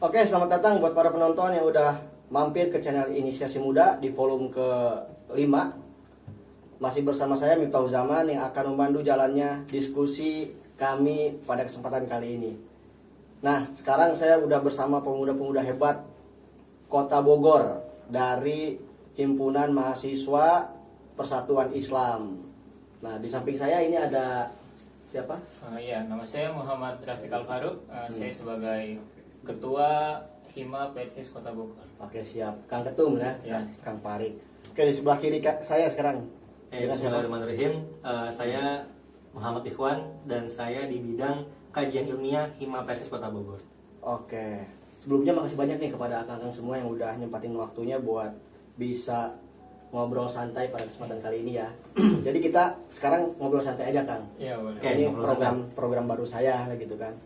Oke, selamat datang buat para penonton yang udah mampir ke channel Inisiasi Muda di volume ke-5. Masih bersama saya Miftahul Zaman yang akan memandu jalannya diskusi kami pada kesempatan kali ini. Nah, sekarang saya udah bersama pemuda-pemuda hebat Kota Bogor dari Himpunan Mahasiswa Persatuan Islam. Nah, di samping saya ini ada siapa? Iya, nama saya Muhammad Rafiq Al-Faruq. Saya sebagai Ketua Hima Persis Kota Bogor. Oke, siap. Kang Ketum ya, Ya. Kang Farid. Oke, di sebelah kiri saya sekarang. Bismillahirrahmanirrahim. Saya Muhammad Ikhwan dan saya di bidang kajian ilmiah Hima Persis Kota Bogor. Oke. Sebelumnya makasih banyak nih kepada akang-akang semua yang udah nyempatin waktunya buat bisa ngobrol santai pada kesempatan kali ini ya. Jadi kita sekarang ngobrol santai aja, Kang. Iya, boleh. Oke. Ini ngobrol program baru saya gitu kan.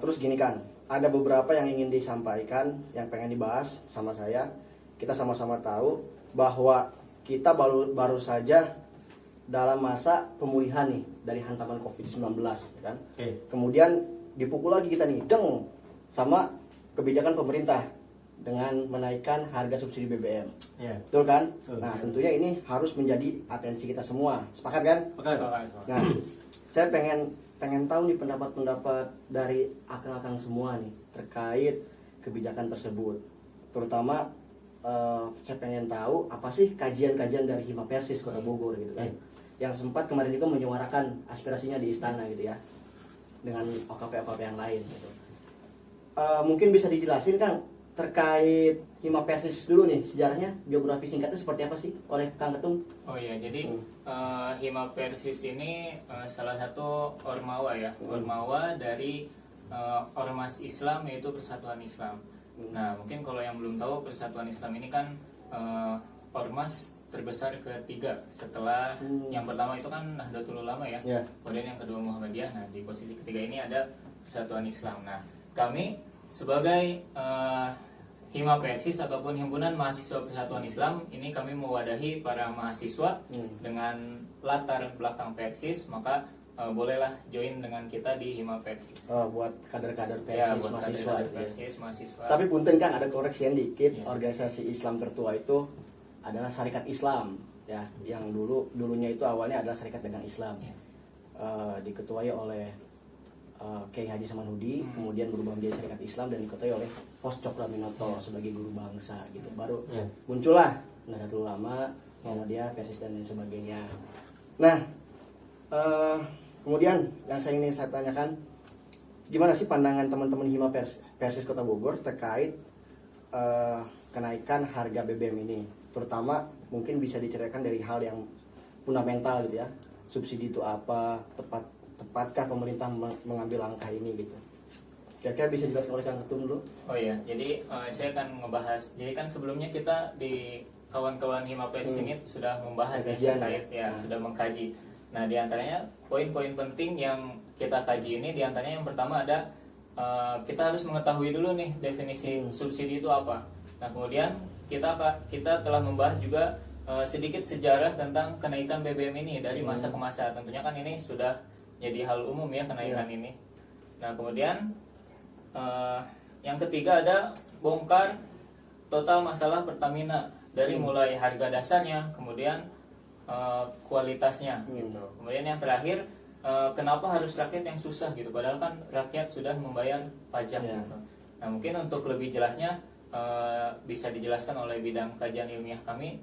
Terus gini kan, ada beberapa yang ingin disampaikan, yang pengen dibahas sama saya. Kita sama-sama tahu bahwa kita baru saja dalam masa pemulihan nih dari hantaman COVID-19 ya kan. Oke. Kemudian dipukul lagi kita nih, deng, sama kebijakan pemerintah dengan menaikkan harga subsidi BBM. Ya. Betul kan? Betul. Nah, tentunya ini harus menjadi atensi kita semua. Sepakat kan? Oke. Nah, saya pengen tahu nih pendapat-pendapat dari akang-akang semua nih terkait kebijakan tersebut. Terutama saya pengen tahu apa sih kajian-kajian dari Hima Persis Kota Bogor gitu kan. Yang sempat kemarin juga menyuarakan aspirasinya di istana gitu ya. Dengan OKP-OKP yang lain gitu. Mungkin bisa dijelasin Kang terkait Hima Persis dulu nih, sejarahnya, biografi singkatnya seperti apa sih oleh Kang Ketum? Oh iya, jadi Hima Persis ini salah satu ormawa ya, ormawa dari ormas Islam yaitu Persatuan Islam. Nah, mungkin kalau yang belum tahu, Persatuan Islam ini kan ormas terbesar ketiga setelah yang pertama itu kan Nahdlatul Ulama ya. Ya. Kemudian yang kedua Muhammadiyah. Nah, di posisi ketiga ini ada Persatuan Islam. Nah, kami sebagai Hima Persis ataupun Himpunan Mahasiswa Persatuan Islam ini kami mewadahi para mahasiswa dengan latar belakang Persis, maka bolehlah join dengan kita di Hima Persis. Buat kader-kader Persis, Ya, buat mahasiswa kader-kader gitu ya. Persis, mahasiswa. Tapi punten Kang, ada koreksian dikit. Iya. Organisasi Islam tertua itu adalah Syarikat Islam ya, yang dulunya itu awalnya adalah Syarikat Dagang Islam. Iya. Diketuai oleh Kiai Haji Samanhudi, kemudian berubah menjadi Syarikat Islam dan diketuai oleh Pos Cokraminoto sebagai guru bangsa gitu. Baru Iya. muncullah Nahdlatul Ulama, Muhammadiyah, Persis dan lain sebagainya. Nah, kemudian yang ingin saya tanyakan, gimana sih pandangan teman-teman Hima Persis Kota Bogor terkait kenaikan harga BBM ini? Terutama mungkin bisa diceritakan dari hal yang fundamental gitu ya. Subsidi itu apa? Tepatkah pemerintah mengambil langkah ini gitu? Kira-kira bisa dijelaskan oleh Kang Ketum dulu? Oh iya, jadi saya akan ngebahas. Jadi kan sebelumnya kita di kawan-kawan Hima Persis ini sudah membahas Kajian, terkait ya. sudah mengkaji. Nah, di antaranya poin-poin penting yang kita kaji ini, di antaranya yang pertama ada kita harus mengetahui dulu nih definisi subsidi itu apa. Nah, kemudian kita telah membahas juga sedikit sejarah tentang kenaikan BBM ini dari masa ke masa. Tentunya kan ini sudah jadi hal umum ya kenaikan ini. Nah, kemudian yang ketiga ada bongkar total masalah Pertamina dari mulai harga dasarnya, kemudian kualitasnya gitu. Kemudian yang terakhir kenapa harus rakyat yang susah gitu, padahal kan rakyat sudah membayar pajak gitu. Nah, mungkin untuk lebih jelasnya bisa dijelaskan oleh bidang kajian ilmiah kami,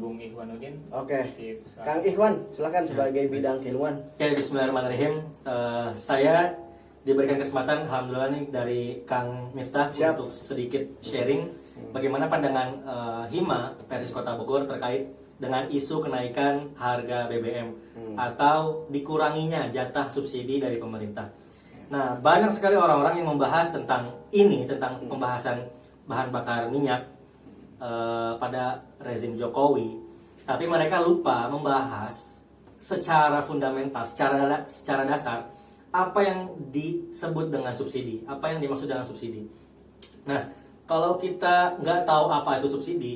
Bung Ikhwanuddin. Oke. Silakan. Kang Ikhwan, silakan sebagai bidang keilmuan. Oke, bismillahirrahmanirrahim. Saya diberikan kesempatan, alhamdulillah nih dari Kang Miftah Siap. untuk sedikit sharing bagaimana pandangan Hima Persis Kota Bogor terkait dengan isu kenaikan harga BBM atau dikuranginya jatah subsidi dari pemerintah. Nah, banyak sekali orang-orang yang membahas tentang ini, tentang pembahasan bahan bakar minyak pada rezim Jokowi, tapi mereka lupa membahas secara fundamental, secara dasar apa yang disebut dengan subsidi, apa yang dimaksud dengan subsidi. Nah, kalau kita nggak tahu apa itu subsidi,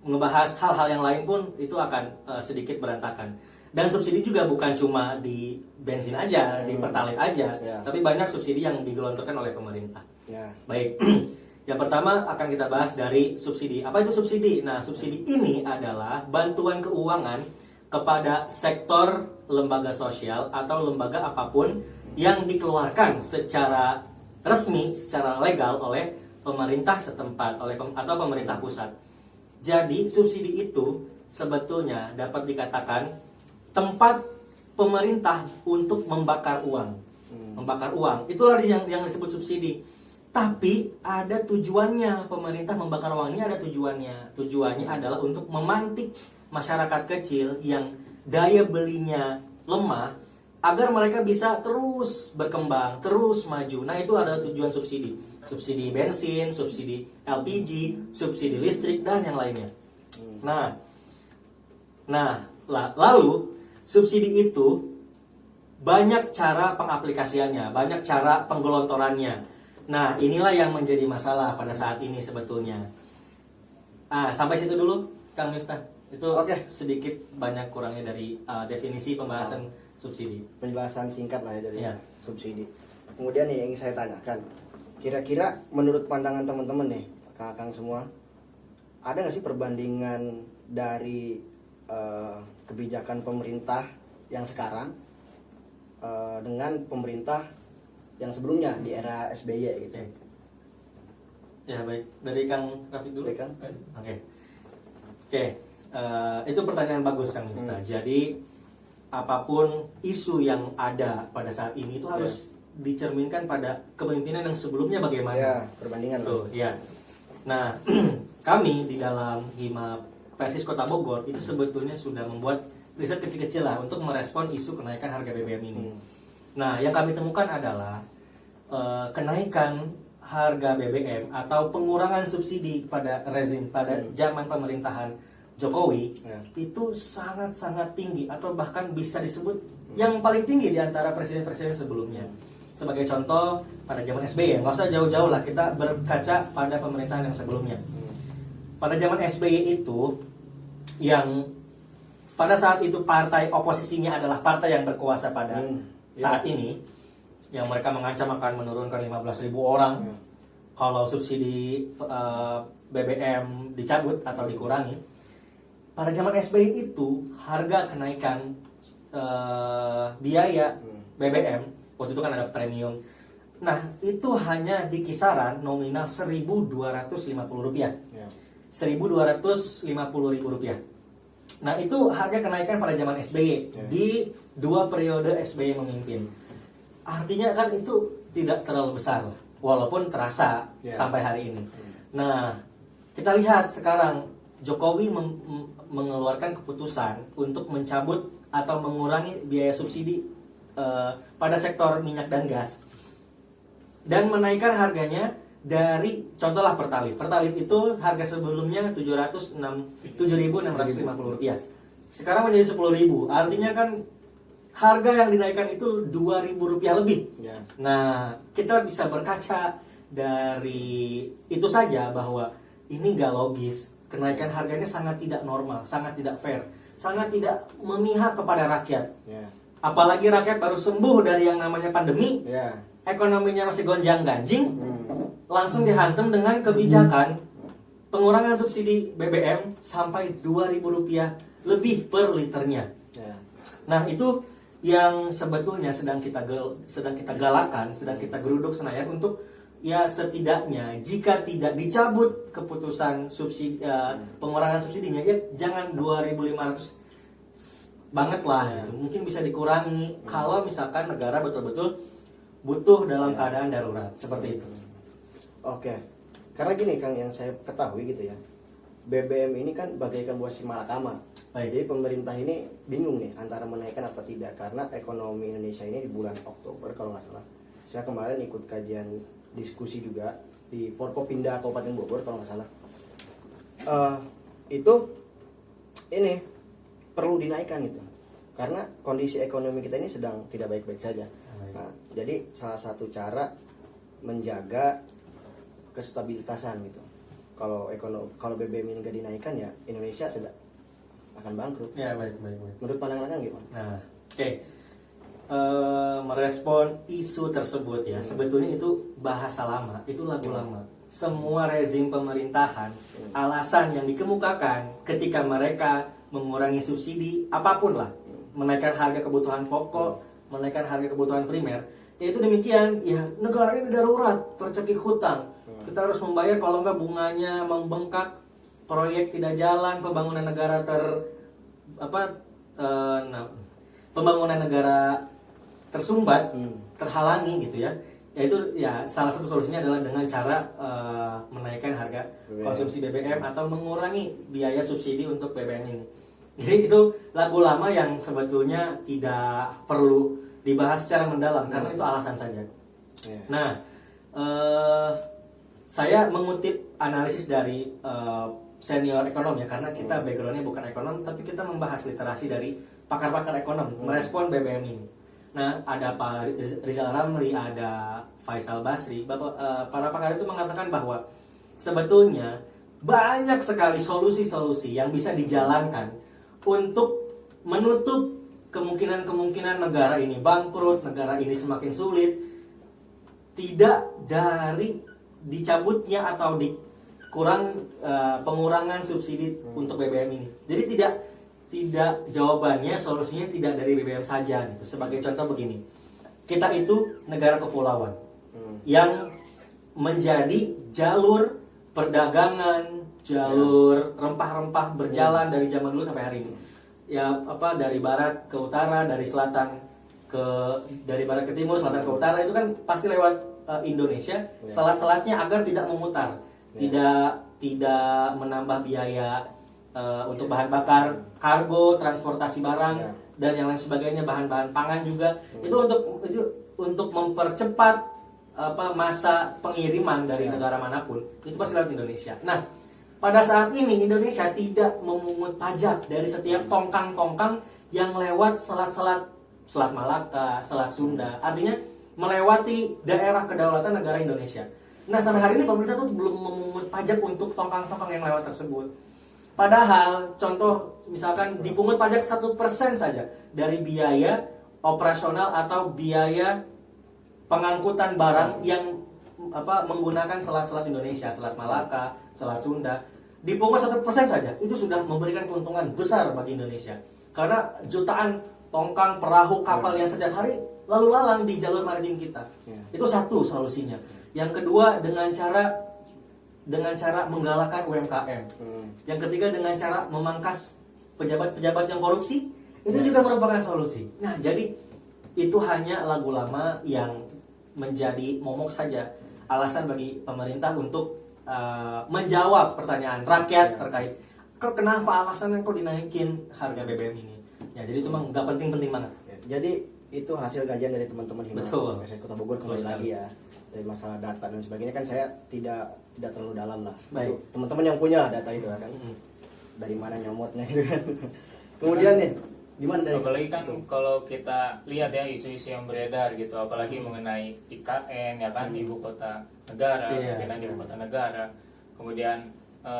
ngebahas hal-hal yang lain pun itu akan sedikit berantakan. Dan subsidi juga bukan cuma di bensin aja, di Pertalite aja, Ya. tapi banyak subsidi yang digelontorkan oleh pemerintah. Ya. Baik, yang pertama akan kita bahas dari subsidi. Apa itu subsidi? Nah, subsidi ini adalah bantuan keuangan kepada sektor lembaga sosial atau lembaga apapun yang dikeluarkan secara resmi, secara legal oleh pemerintah setempat, atau pemerintah pusat. Jadi, subsidi itu sebetulnya dapat dikatakan tempat pemerintah untuk membakar uang. Membakar uang, itulah yang disebut subsidi. Tapi ada tujuannya, pemerintah membakar uang ini ada tujuannya. Tujuannya adalah untuk memantik masyarakat kecil yang daya belinya lemah agar mereka bisa terus berkembang, terus maju. Nah, itu adalah tujuan subsidi. Subsidi bensin, subsidi LPG, subsidi listrik, dan yang lainnya. Lalu subsidi itu banyak cara pengaplikasiannya, banyak cara penggelontorannya. Nah, inilah yang menjadi masalah pada saat ini sebetulnya. Sampai situ dulu, Kang Miftah. Itu sedikit banyak kurangnya dari definisi pembahasan subsidi. Penjelasan singkat lah ya dari Iya. subsidi. Kemudian nih yang ingin saya tanyakan, kira-kira menurut pandangan teman-teman nih, kakak semua, ada nggak sih perbandingan dari kebijakan pemerintah yang sekarang dengan pemerintah yang sebelumnya di era SBY gitu? Ya, baik, dari Kang Rafiq dulu. Baik, Kang. Oke. Itu pertanyaan bagus, Kang Miftah. Jadi apapun isu yang ada pada saat ini itu harus dicerminkan pada kepemimpinan yang sebelumnya bagaimana. Ya, perbandingan Tuh, ya. Nah, kami di dalam Hima Persis Kota Bogor itu sebetulnya sudah membuat riset kecil-kecil lah untuk merespon isu kenaikan harga BBM ini. Nah, yang kami temukan adalah kenaikan harga BBM atau pengurangan subsidi pada rezim pada zaman pemerintahan Jokowi itu sangat-sangat tinggi atau bahkan bisa disebut yang paling tinggi di antara presiden-presiden sebelumnya. Sebagai contoh pada zaman SBY, nggak usah jauh-jauh lah, kita berkaca pada pemerintahan yang sebelumnya. Pada zaman SBY itu yang pada saat itu partai oposisinya adalah partai yang berkuasa pada saat ini, yang mereka mengancam akan menurunkan 15.000 orang kalau subsidi BBM dicabut atau dikurangi. Pada zaman SBY itu harga kenaikan biaya BBM waktu itu kan ada premium. Nah, itu hanya di kisaran nominal Rp1.250. Rp1.250.000. Nah, itu harga kenaikan pada zaman SBY di 2 periode SBY memimpin. Artinya kan itu tidak terlalu besar, walaupun terasa sampai hari ini. Nah, kita lihat sekarang Jokowi mengeluarkan keputusan untuk mencabut atau mengurangi biaya subsidi pada sektor minyak dan gas dan menaikkan harganya dari contohlah Pertalite. Pertalite itu harga sebelumnya Rp7.650. Sekarang menjadi Rp10.000. Artinya kan harga yang dinaikkan itu Rp2.000 lebih. Nah, kita bisa berkaca dari itu saja bahwa ini gak logis. Kenaikan harganya sangat tidak normal, sangat tidak fair, sangat tidak memihak kepada rakyat. Apalagi rakyat baru sembuh dari yang namanya pandemi, ekonominya masih gonjang-ganjing, langsung dihantam dengan kebijakan pengurangan subsidi BBM sampai Rp2.000 lebih per liternya. Nah, itu yang sebetulnya sedang kita galakan, sedang kita geruduk Senayan untuk ya setidaknya jika tidak dicabut keputusan subsidi pengurangan subsidinya, ya jangan 2.500 banget lah gitu. Mungkin bisa dikurangi kalau misalkan negara betul-betul butuh dalam keadaan darurat seperti itu. Oke. Karena gini Kang, yang saya ketahui gitu ya, BBM ini kan bagaikan buah si malakama. Jadi pemerintah ini bingung nih antara menaikkan apa tidak, karena ekonomi Indonesia ini di bulan Oktober kalau nggak salah. Saya kemarin ikut kajian diskusi juga di Forkopimda Kabupaten Bogor kalau nggak salah. Itu ini perlu dinaikkan gitu, karena kondisi ekonomi kita ini sedang tidak baik-baik saja. Nah, jadi salah satu cara menjaga kestabilitasan gitu. Kalau BBM ini nggak dinaikkan, ya Indonesia akan bangkrut. Ya, baik. Menurut pandangan Akang gimana? Nah, oke. Merespon isu tersebut ya, sebetulnya itu bahasa lama, itu lagu lama. Semua rezim pemerintahan, alasan yang dikemukakan ketika mereka mengurangi subsidi apapun lah, menaikkan harga kebutuhan pokok, menaikkan harga kebutuhan primer, yaitu demikian. Ya, negara ini darurat, tercekik hutang, kita harus membayar, kalau enggak bunganya membengkak, proyek tidak jalan, pembangunan negara pembangunan negara tersumbat, terhalangi gitu ya. Yaitu ya salah satu solusinya adalah dengan cara menaikkan harga konsumsi BBM atau mengurangi biaya subsidi untuk BBM ini. Jadi itu lagu lama yang sebetulnya tidak perlu dibahas secara mendalam karena itu alasan saja. Nah, saya mengutip analisis dari senior ekonom ya, karena kita backgroundnya bukan ekonom, tapi kita membahas literasi dari pakar-pakar ekonom merespon BBM ini. Nah, ada Pak Rizal Ramli, ada Faisal Basri. Para pakar itu mengatakan bahwa sebetulnya banyak sekali solusi-solusi yang bisa dijalankan untuk menutup kemungkinan-kemungkinan negara ini bangkrut, negara ini semakin sulit, tidak dari dicabutnya atau pengurangan subsidi untuk BBM ini. Jadi tidak jawabannya, solusinya tidak dari BBM saja gitu. Sebagai contoh begini, kita itu negara kepulauan yang menjadi jalur perdagangan, jalur rempah-rempah berjalan dari zaman dulu sampai hari ini. Ya dari barat ke utara, dari barat ke timur, selatan ke utara, itu kan pasti lewat Indonesia. Selat-selatnya agar tidak memutar, tidak menambah biaya untuk bahan bakar, kargo, transportasi barang dan yang lain sebagainya, bahan-bahan pangan juga. Itu untuk mempercepat masa pengiriman dari negara manapun, itu pasti lewat Indonesia. Nah, pada saat ini Indonesia tidak memungut pajak dari setiap tongkang-tongkang yang lewat selat Malaka, Selat Sunda. Artinya melewati daerah kedaulatan negara Indonesia. Nah, sampai hari ini pemerintah tuh belum memungut pajak untuk tongkang-tongkang yang lewat tersebut. Padahal contoh misalkan dipungut pajak 1% saja dari biaya operasional atau biaya pengangkutan barang yang menggunakan selat-selat Indonesia, Selat Malaka, Selat Sunda, dipungut 1% saja, itu sudah memberikan keuntungan besar bagi Indonesia. Karena jutaan tongkang, perahu, kapal yang setiap hari lalu lalang di jalur maritim kita. Itu satu solusinya. Yang kedua dengan cara menggalakkan UMKM. Yang ketiga dengan cara memangkas pejabat-pejabat yang korupsi. Itu juga merupakan solusi. Nah, jadi itu hanya lagu lama yang menjadi momok saja, alasan bagi pemerintah untuk menjawab pertanyaan rakyat terkait kenapa alasannya kok dinaikin harga BBM ini. Ya, jadi itu mah nggak penting-penting banget. Jadi itu hasil kajian dari teman-teman Himpunan Universitas Kota Bogor kembali lagi ya. Dari masalah data dan sebagainya kan saya tidak terlalu dalam lah. Baik. Teman-teman yang punya lah data itu kan. Dari mana nyomotnya gitu kan. Kemudian nih, gimana dari apalagi kan kalau kita lihat ya isu-isu yang beredar gitu, apalagi mengenai IKN ya kan, ibu kota negara, pindahan ibu kota negara. Kemudian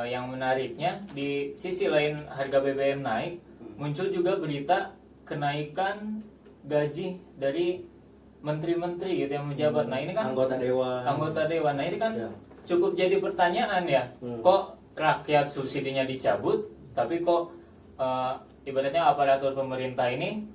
yang menariknya di sisi lain harga BBM naik, muncul juga berita kenaikan gaji dari menteri-menteri gitu yang menjabat. Nah, ini kan anggota dewan. Nah, ini kan cukup jadi pertanyaan ya. Kok rakyat subsidinya dicabut, tapi kok ibaratnya aparatur pemerintah ini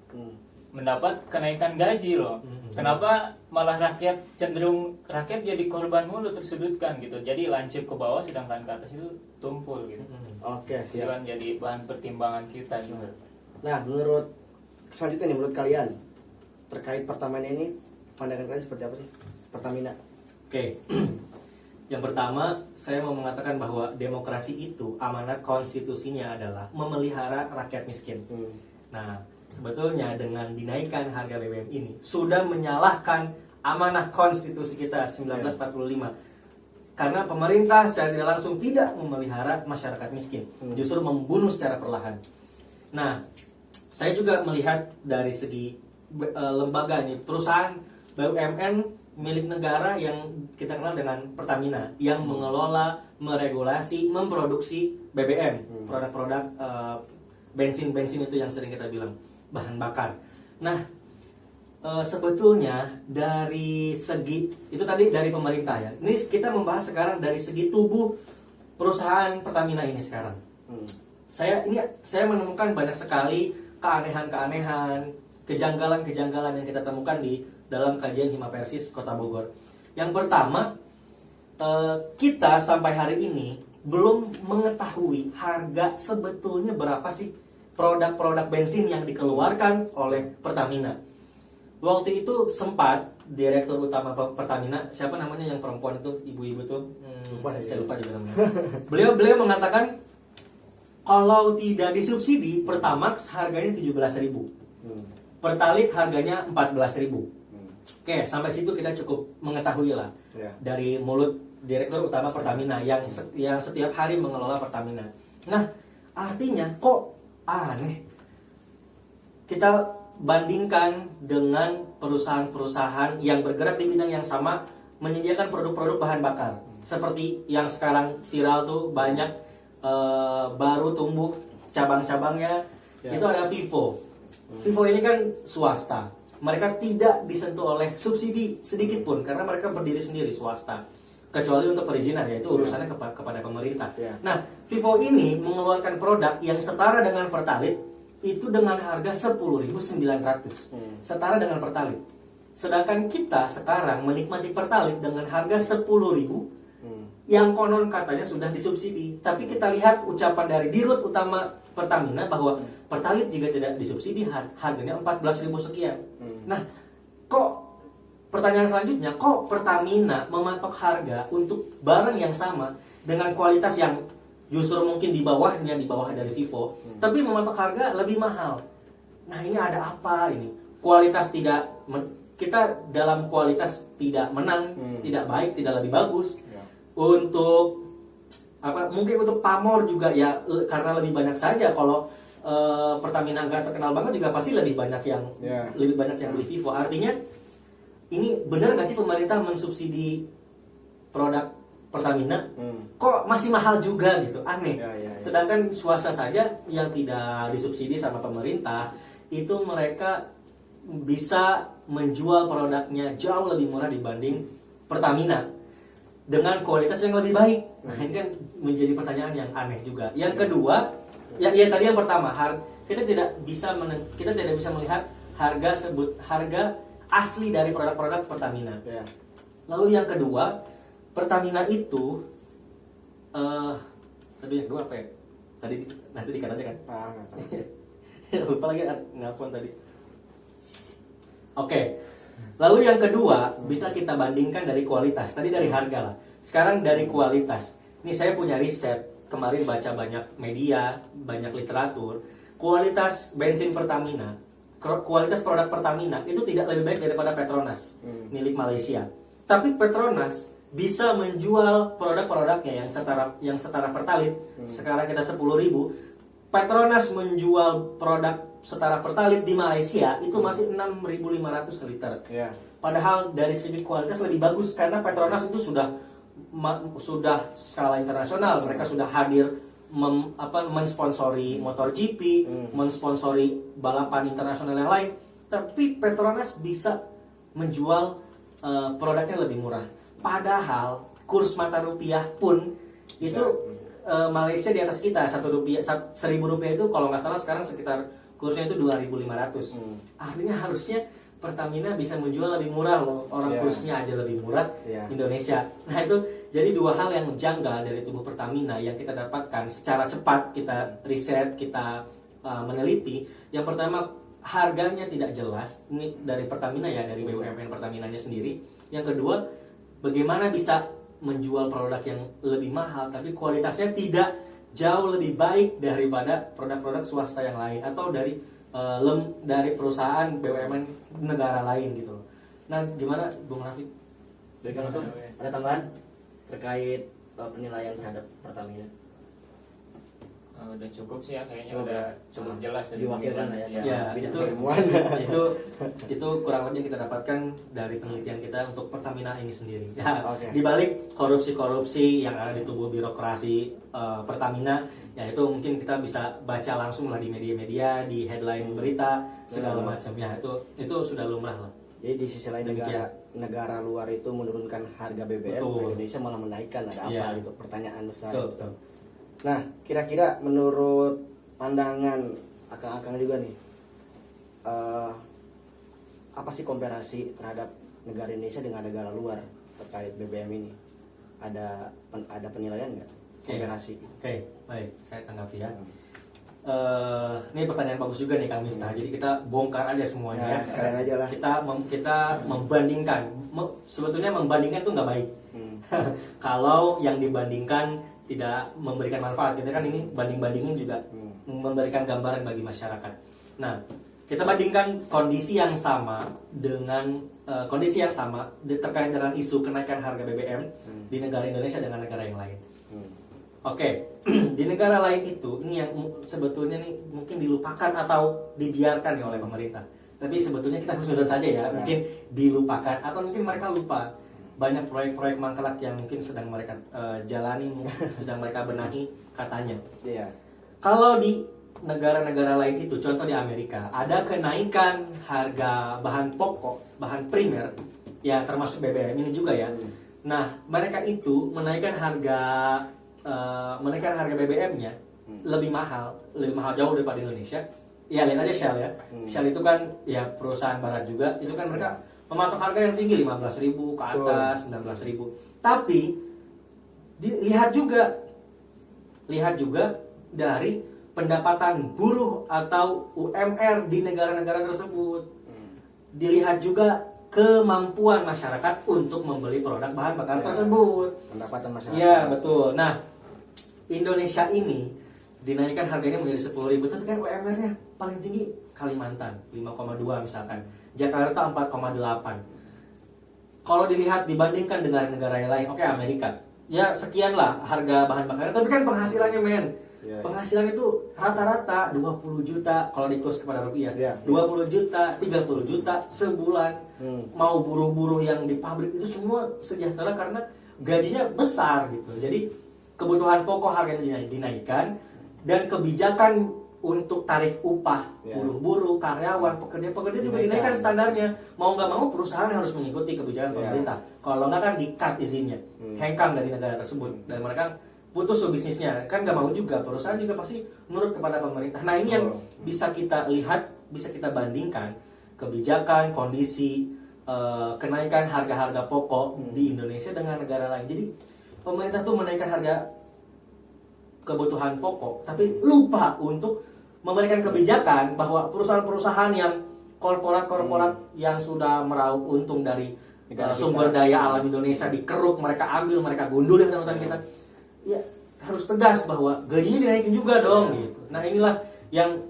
mendapat kenaikan gaji loh. Kenapa malah rakyat jadi korban mulu, tersudutkan gitu. Jadi lancip ke bawah sedangkan ke atas itu tumpul gitu. Oke, Itu kan jadi bahan pertimbangan kita juga. Nah, selanjutnya nih, menurut kalian terkait Pertamina ini, pandangan kalian seperti apa sih? Pertamina. Oke. Yang pertama, saya mau mengatakan bahwa demokrasi itu amanat konstitusinya adalah memelihara rakyat miskin. Nah, sebetulnya dengan dinaikkan harga BBM ini sudah menyalahkan amanah konstitusi kita 1945. Karena pemerintah secara tidak langsung tidak memelihara masyarakat miskin, justru membunuh secara perlahan. Nah, saya juga melihat dari segi lembaga ini, perusahaan BUMN milik negara yang kita kenal dengan Pertamina, yang mengelola, meregulasi, memproduksi BBM, produk-produk bensin itu yang sering kita bilang bahan bakar. Nah, sebetulnya dari segi itu tadi dari pemerintah ya. Ini kita membahas sekarang dari segi tubuh perusahaan Pertamina ini sekarang. Saya menemukan banyak sekali keanehan-keanehan, kejanggalan-kejanggalan yang kita temukan di dalam kajian Hima Persis Kota Bogor. Yang pertama, kita sampai hari ini belum mengetahui harga sebetulnya berapa sih produk-produk bensin yang dikeluarkan oleh Pertamina. Waktu itu sempat Direktur Utama Pertamina, siapa namanya yang perempuan itu, ibu-ibu tuh, saya lupa juga namanya. Beliau mengatakan kalau tidak disubsidi Pertamax harganya 17.000, Pertalite harganya 14.000. Oke, sampai situ kita cukup mengetahui lah dari mulut Direktur Utama Pertamina yang setiap hari mengelola Pertamina. Nah, artinya kok aneh kita bandingkan dengan perusahaan-perusahaan yang bergerak di bidang yang sama menyediakan produk-produk bahan bakar seperti yang sekarang viral tuh banyak baru tumbuh cabang-cabangnya. Itu ada Vivo. Vivo ini kan swasta, mereka tidak disentuh oleh subsidi sedikit pun karena mereka berdiri sendiri swasta, kecuali untuk perizinan, yaitu urusannya kepada pemerintah. Nah, Vivo ini mengeluarkan produk yang setara dengan Pertalite itu dengan harga 10.900, setara dengan Pertalite. Sedangkan kita sekarang menikmati Pertalite dengan harga 10.000 yang konon katanya sudah disubsidi. Tapi kita lihat ucapan dari Dirut Utama Pertamina bahwa Pertalite jika tidak disubsidi harganya 14.000 sekian. Nah, pertanyaan selanjutnya, kok Pertamina mematok harga untuk barang yang sama dengan kualitas yang justru mungkin di bawah dari Vivo, tapi mematok harga lebih mahal. Nah, ini ada apa ini? Kualitas kita dalam kualitas tidak menang, tidak baik, tidak lebih bagus. Untuk mungkin untuk pamor juga ya, karena lebih banyak saja. Kalau Pertamina nggak terkenal banget juga pasti lebih banyak yang beli Vivo. Artinya ini benar nggak sih pemerintah mensubsidi produk Pertamina? Kok masih mahal juga gitu, aneh. Sedangkan swasta saja yang tidak disubsidi sama pemerintah itu mereka bisa menjual produknya jauh lebih murah dibanding Pertamina dengan kualitas yang lebih baik. Nah, ini kan menjadi pertanyaan yang aneh juga. Yang kedua, ya tadi yang pertama, kita tidak bisa melihat harga asli dari produk-produk Pertamina. Lalu yang kedua, Pertamina itu tadi yang kedua apa ya? Tadi nanti dikat aja kan? Lupa lagi nelfon tadi. Oke. Lalu yang kedua, bisa kita bandingkan dari kualitas. Tadi dari harga lah. Sekarang dari kualitas. Ini saya punya riset, kemarin baca banyak media, banyak literatur. Kualitas bensin Pertamina, kualitas produk Pertamina itu tidak lebih baik daripada Petronas milik Malaysia. Tapi Petronas bisa menjual produk-produknya yang setara Pertalite. Sekarang kita 10.000. Petronas menjual produk setara Pertalite di Malaysia itu masih 6.500 liter. Padahal dari segi kualitas lebih bagus karena Petronas itu sudah skala internasional. Mereka sudah hadir mensponsori MotoGP, mensponsori balapan internasional yang lain. Tapi Petronas bisa menjual produknya lebih murah. Padahal kurs mata rupiah pun itu Malaysia di atas kita. 1.000 rupiah itu kalau nggak salah sekarang sekitar kursnya itu 2.500. Artinya harusnya Pertamina bisa menjual lebih murah loh. Orang kursnya aja lebih murah Indonesia. Nah, itu jadi dua hal yang janggal dari tubuh Pertamina yang kita dapatkan secara cepat. Kita riset, kita meneliti. Yang pertama, harganya tidak jelas. Ini dari Pertamina ya, dari BUMN Pertaminanya sendiri. Yang kedua, bagaimana bisa menjual produk yang lebih mahal tapi kualitasnya tidak jauh lebih baik daripada produk-produk swasta yang lain atau dari perusahaan BUMN negara lain gitu. Nah, gimana Bung Rafiq? Jadi kalau tuh ada tambahan terkait penilaian terhadap Pertamina? Udah cukup sih ya kayaknya, Cukup udah ya? cukup jelas dari Diwakilkan pemilu. lah ya. Ya, Bidang itu keilmuan. itu kurang lebih yang kita dapatkan dari penelitian kita untuk Pertamina ini sendiri. Ya, Oke. di balik korupsi-korupsi yang ada di tubuh birokrasi Pertamina, ya itu mungkin kita bisa baca langsung lah di media-media, di headline berita segala Hmm. macam. Ya, itu sudah lumrah lah. Jadi di sisi lain Demikian. negara luar itu menurunkan harga BBM, Betul. Indonesia malah menaikkan, ada apa Iya. gitu, pertanyaan besar. Betul, betul. Nah, kira-kira menurut pandangan akang-akang juga nih, apa sih komparasi terhadap negara Indonesia dengan negara luar terkait BBM ini? Ada penilaian nggak? Oke. Komparasi. Oke, baik, saya tanggapi ya. Ini pertanyaan bagus juga nih Kang Miftah. Jadi kita bongkar aja semuanya Ya, ya. sekalian aja lah. Kita membandingkan. Sebetulnya membandingkan itu nggak baik. Hmm. Kalau yang dibandingkan tidak memberikan manfaat, kita kan ini banding-bandingin juga memberikan gambaran bagi masyarakat. Nah, kita bandingkan kondisi yang sama dengan terkait dengan isu kenaikan harga BBM di negara Indonesia dengan negara yang lain. Oke, di negara lain itu ini yang sebetulnya nih mungkin dilupakan atau dibiarkan ya oleh pemerintah. Tapi sebetulnya kita khususkan saja ya, mungkin dilupakan atau mungkin mereka lupa. Banyak proyek-proyek mangkelak yang mungkin sedang mereka jalani, sedang mereka benahi katanya. Iya. Kalau di negara-negara lain itu, contoh di Amerika, ada kenaikan harga bahan pokok, bahan primer, ya termasuk BBM ini juga ya. Nah, mereka itu menaikkan harga BBM-nya lebih mahal jauh daripada Indonesia. Ya lihat aja Shell ya. Shell itu kan ya perusahaan barat juga, itu kan mereka mematok harga yang tinggi 15.000 ke atas, 19.000. Tapi lihat juga dari pendapatan buruh atau UMR di negara-negara tersebut. Dilihat juga kemampuan masyarakat untuk membeli produk bahan bakar tersebut. Pendapatan masyarakat. Iya, betul. Nah, Indonesia ini dinaikkan harganya menjadi 10.000, tapi kan UMR-nya paling tinggi Kalimantan 5,2 misalkan, Jakarta 4,8. Kalau dilihat dibandingkan dengan negara yang lain, oke Amerika, ya sekian lah harga bahan bakar, tapi kan penghasilannya Iya. penghasilan itu rata-rata 20 juta kalau dikurs kepada rupiah. Iya. 20 juta, 30 juta sebulan. Mau buruh-buruh yang di pabrik itu semua sejahtera karena gajinya besar gitu. Jadi kebutuhan pokok harganya dinaikkan dan kebijakan untuk tarif upah buruh-buruh, karyawan, pekerja-pekerja juga dinaikkan standarnya. Mau nggak mau perusahaan harus mengikuti kebijakan pemerintah. Kalau nggak kan di-cut izinnya, hengkang dari negara tersebut dan mereka putus tuh bisnisnya. Kan nggak mau juga, perusahaan juga pasti menurut kepada pemerintah. Nah ini yang bisa kita lihat, bisa kita bandingkan kebijakan, kondisi kenaikan harga-harga pokok di Indonesia dengan negara lain. Jadi pemerintah tuh menaikkan harga kebutuhan pokok, tapi lupa untuk memberikan kebijakan bahwa perusahaan-perusahaan yang korporat-korporat yang sudah meraup untung dari sumber daya alam Indonesia dikeruk, mereka ambil, mereka gundul ya teman-teman kita. Ya harus tegas bahwa gajinya dinaikin juga dong gitu. Nah inilah yang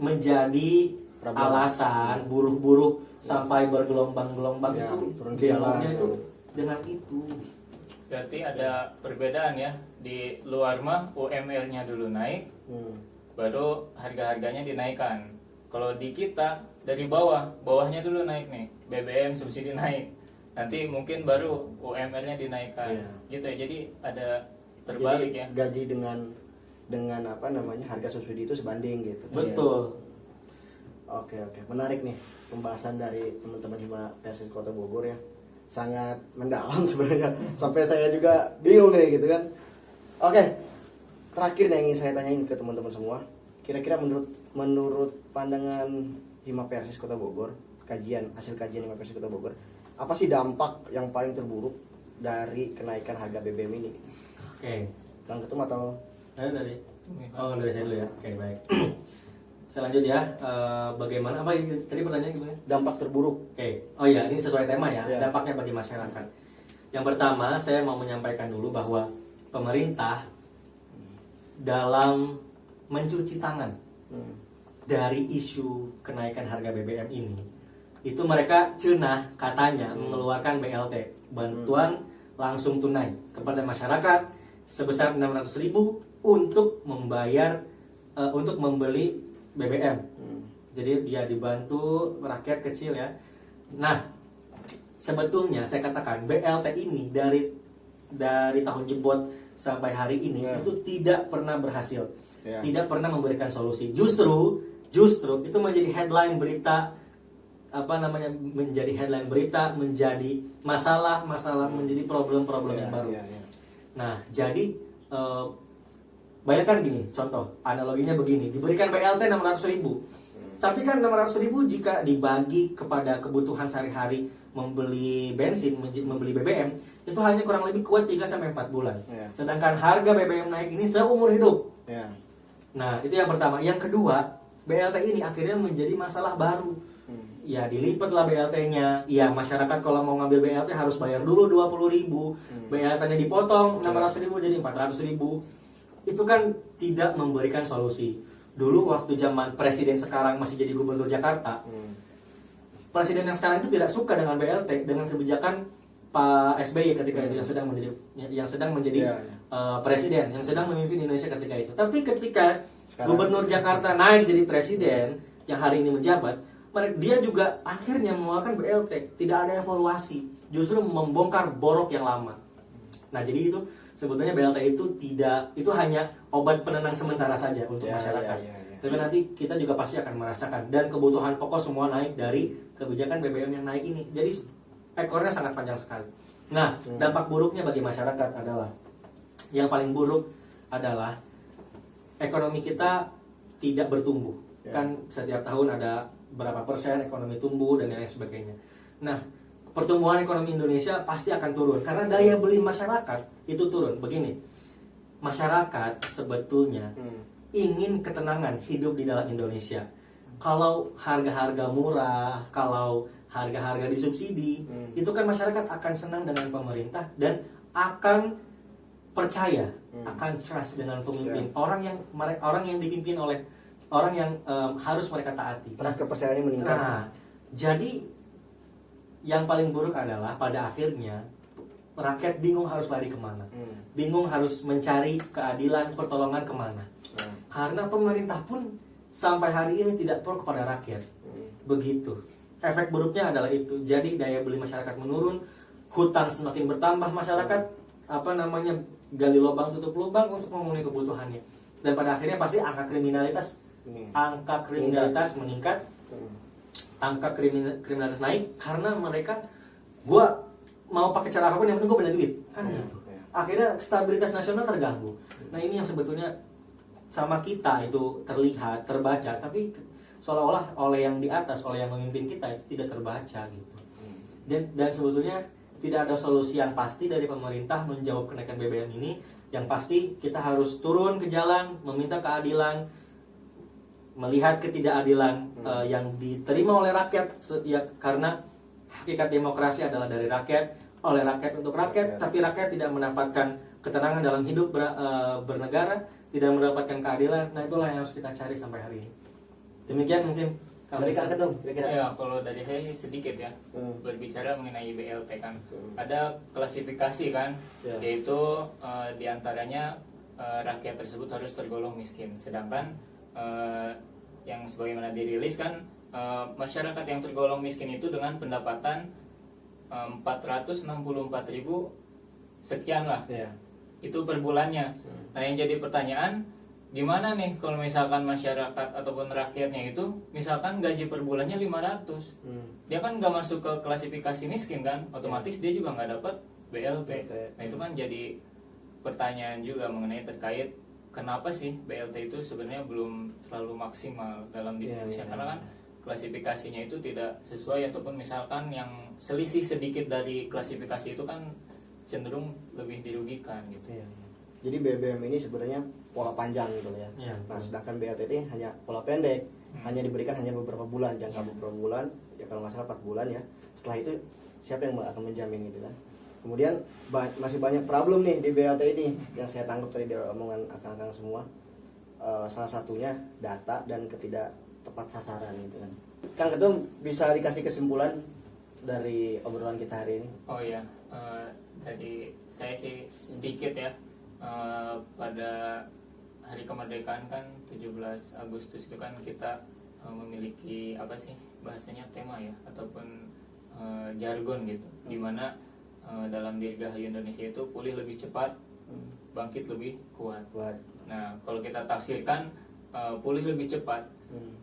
menjadi alasan buruh-buruh sampai bergelombang-gelombang itu turun ke jalan itu dengan itu. Berarti ada perbedaan ya, di luar mah UMR-nya dulu naik, baru harga-harganya dinaikkan. Kalau di kita dari bawahnya dulu naik nih, BBM subsidi naik, nanti mungkin baru UMR-nya dinaikkan, gitu ya. Jadi ada terbalik ya. Gaji dengan apa namanya harga subsidi itu sebanding gitu. Betul. Oke, menarik nih pembahasan dari teman-teman Hima Persis Kota Bogor ya. Sangat mendalam sebenarnya. Sampai saya juga bingung nih gitu kan. Oke. Terakhir yang ingin saya tanyain ke teman-teman semua, kira-kira menurut pandangan Hima Persis Kota Bogor, hasil kajian Hima Persis Kota Bogor, apa sih dampak yang paling terburuk dari kenaikan harga BBM ini? Oke. Kang Ketum atau Dari saya dulu ya. Oke, baik. Saya lanjut ya. Bagaimana tadi pertanyaannya gimana? dampak terburuk? Oke. Oh iya, ini sesuai tema ya. Iya. Dampaknya bagi masyarakat. Yang pertama, saya mau menyampaikan dulu bahwa pemerintah dalam mencuci tangan dari isu kenaikan harga BBM ini, itu mereka cenah katanya mengeluarkan BLT, bantuan langsung tunai kepada masyarakat sebesar 600.000 untuk membayar untuk membeli BBM. Jadi dia dibantu rakyat kecil ya. Nah, sebetulnya saya katakan BLT ini dari tahun jebot sampai hari ini itu tidak pernah berhasil. Tidak pernah memberikan solusi. Justru itu menjadi headline berita, menjadi headline berita, menjadi masalah menjadi problem-problem yang baru. Nah, jadi bayangkan gini, contoh analoginya begini, diberikan BLT 600.000, tapi kan 600.000 jika dibagi kepada kebutuhan sehari-hari, membeli bensin, membeli BBM, itu hanya kurang lebih kuat 3-4 bulan. Sedangkan harga BBM naik ini seumur hidup. Nah, itu yang pertama. Yang kedua, BLT ini akhirnya menjadi masalah baru. Ya, dilipatlah BLT-nya. Ya, masyarakat kalau mau ngambil BLT harus bayar dulu 20.000. BLT-nya dipotong 600.000 jadi 400.000. Itu kan tidak memberikan solusi. Dulu waktu zaman presiden sekarang masih jadi gubernur Jakarta, presiden yang sekarang itu tidak suka dengan BLT, dengan kebijakan Pak SBY ketika itu yang sedang menjadi presiden, yang sedang memimpin Indonesia ketika itu. Tapi ketika sekarang, gubernur Jakarta naik jadi presiden yang hari ini menjabat, dia juga akhirnya mengeluarkan BLT, tidak ada evaluasi, justru membongkar borok yang lama. Nah, jadi itu sebetulnya BLT itu hanya obat penenang sementara saja untuk masyarakat. Tapi nanti kita juga pasti akan merasakan, dan kebutuhan pokok semua naik dari kebijakan BBM yang naik ini. Jadi ekornya sangat panjang sekali. Nah, dampak buruknya bagi masyarakat adalah, yang paling buruk adalah ekonomi kita tidak bertumbuh. Kan setiap tahun ada berapa persen ekonomi tumbuh dan lain sebagainya. Nah, pertumbuhan ekonomi Indonesia pasti akan turun karena daya beli masyarakat itu turun. Begini, masyarakat sebetulnya ingin ketenangan hidup di dalam Indonesia. Kalau harga-harga murah, kalau harga-harga disubsidi, itu kan masyarakat akan senang dengan pemerintah dan akan percaya, akan trust dengan pemimpin. Orang yang dipimpin oleh orang yang harus mereka taati. Trust kepercayaannya meningkat. Nah, jadi yang paling buruk adalah pada akhirnya rakyat bingung harus lari kemana, bingung harus mencari keadilan, pertolongan kemana. Karena pemerintah pun sampai hari ini tidak pro kepada rakyat. Begitu. Efek buruknya adalah itu. Jadi daya beli masyarakat menurun, hutang semakin bertambah, masyarakat gali lubang tutup lubang untuk memenuhi kebutuhannya. Dan pada akhirnya pasti angka kriminalitas meningkat. Angka kriminalitas naik karena mereka, gue mau pakai cara apapun yang penting gue punya duit kan gitu. Akhirnya stabilitas nasional terganggu. Nah, ini yang sebetulnya sama kita itu terlihat, terbaca, tapi seolah-olah oleh yang di atas, oleh yang memimpin kita itu tidak terbaca gitu. Dan sebetulnya tidak ada solusi yang pasti dari pemerintah menjawab kenaikan BBM ini. Yang pasti kita harus turun ke jalan, meminta keadilan, melihat ketidakadilan yang diterima oleh rakyat, ya, karena hakikat demokrasi adalah dari rakyat, oleh rakyat untuk rakyat, tapi rakyat tidak mendapatkan ketenangan dalam hidup bernegara, tidak mendapatkan keadilan. Nah, itulah yang harus kita cari sampai hari ini. Demikian mungkin dari Kang Ketum. Ya, kalau dari saya sedikit ya, berbicara mengenai BLT kan, ada klasifikasi kan, yaitu diantaranya rakyat tersebut harus tergolong miskin, sedangkan yang sebagaimana dirilis kan, masyarakat yang tergolong miskin itu dengan pendapatan 464.000 sekian lah, itu per bulannya. Nah, yang jadi pertanyaan, gimana nih kalau misalkan masyarakat ataupun rakyatnya itu misalkan gaji per bulannya 500, dia kan nggak masuk ke klasifikasi miskin kan, otomatis dia juga nggak dapat BLT. Nah, itu kan jadi pertanyaan juga mengenai terkait kenapa sih BLT itu sebenarnya belum terlalu maksimal dalam distribusi, karena kan klasifikasinya itu tidak sesuai, ataupun misalkan yang selisih sedikit dari klasifikasi itu kan cenderung lebih dirugikan gitu. Jadi BBM ini sebenarnya pola panjang gitu ya. Nah, sedangkan BLT ini hanya pola pendek, hanya diberikan hanya beberapa bulan, jangka beberapa bulan, ya kalau nggak salah 4 bulan ya. Setelah itu siapa yang akan menjamin gitu kan? Kemudian masih banyak problem nih di BLT ini yang saya tangkap tadi dari omongan akang-akang semua. Salah satunya data dan ketidak tepat sasaran gitu kan. Kang Ketum, bisa dikasih kesimpulan dari obrolan kita hari ini? Oh iya, dari saya sih sedikit ya, pada hari kemerdekaan kan 17 Agustus itu kan kita memiliki apa sih bahasanya tema ya ataupun jargon gitu, dimana dalam Dirgahayu Indonesia itu pulih lebih cepat, bangkit lebih kuat. Nah kalau kita tafsirkan pulih lebih cepat.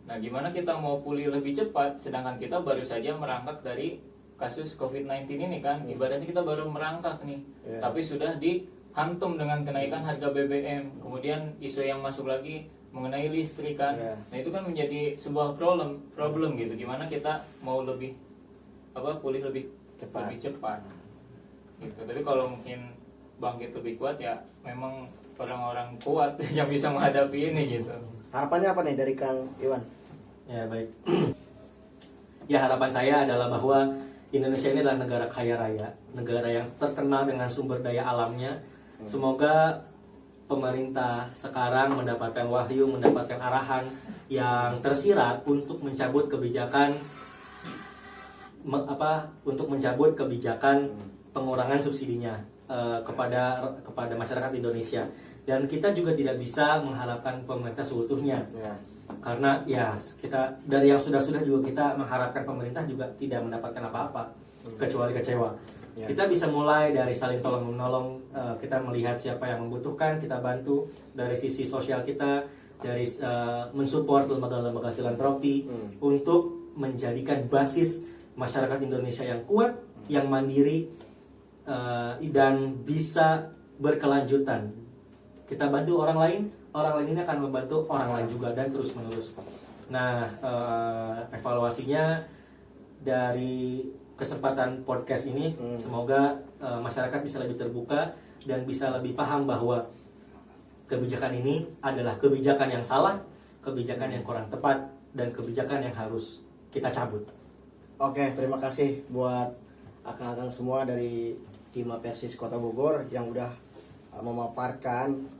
Nah gimana kita mau pulih lebih cepat sedangkan kita baru saja merangkak dari kasus COVID-19 ini kan, ibaratnya kita baru merangkak nih, tapi sudah dihantum dengan kenaikan harga BBM, kemudian isu yang masuk lagi mengenai listrik kan. Nah itu kan menjadi sebuah problem gitu, gimana kita mau lebih pulih lebih cepat gitu. Tapi kalau mungkin bangkit lebih kuat ya memang orang-orang kuat yang bisa menghadapi ini gitu. Harapannya apa nih dari Kang Iwan? Ya baik. Ya harapan saya adalah bahwa Indonesia ini adalah negara kaya raya, negara yang terkenal dengan sumber daya alamnya. Semoga pemerintah sekarang mendapatkan wahyu, mendapatkan arahan yang tersirat untuk mencabut kebijakan pengurangan subsidinya kepada masyarakat Indonesia. Dan kita juga tidak bisa mengharapkan pemerintah seutuhnya. Karena ya kita dari yang sudah juga kita mengharapkan pemerintah juga tidak mendapatkan apa-apa kecuali kecewa. Kita bisa mulai dari saling tolong menolong, kita melihat siapa yang membutuhkan, kita bantu dari sisi sosial kita, dari mensupport lembaga-lembaga filantropi untuk menjadikan basis masyarakat Indonesia yang kuat, yang mandiri, dan bisa berkelanjutan. Kita bantu orang lain ini akan membantu orang lain juga dan terus menerus. Nah, evaluasinya dari kesempatan podcast ini, semoga masyarakat bisa lebih terbuka dan bisa lebih paham bahwa kebijakan ini adalah kebijakan yang salah, kebijakan yang kurang tepat, dan kebijakan yang harus kita cabut. Oke, terima kasih buat akang-akang semua dari tim Persis Kota Bogor yang udah memaparkan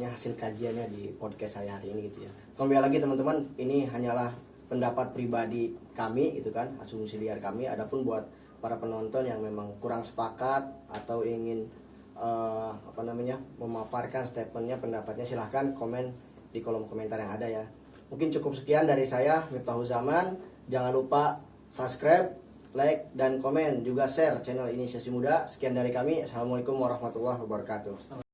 hasil kajiannya di podcast saya hari ini gitu ya. Kembali lagi teman-teman, ini hanyalah pendapat pribadi kami gitu kan, asumsi liar kami. Adapun buat para penonton yang memang kurang sepakat atau ingin memaparkan statementnya, pendapatnya, silahkan komen di kolom komentar yang ada ya. Mungkin cukup sekian dari saya, Miftahul Zaman. Jangan lupa subscribe, like, dan komen, juga share channel Inisiasi Muda. Sekian dari kami. Assalamualaikum warahmatullahi wabarakatuh.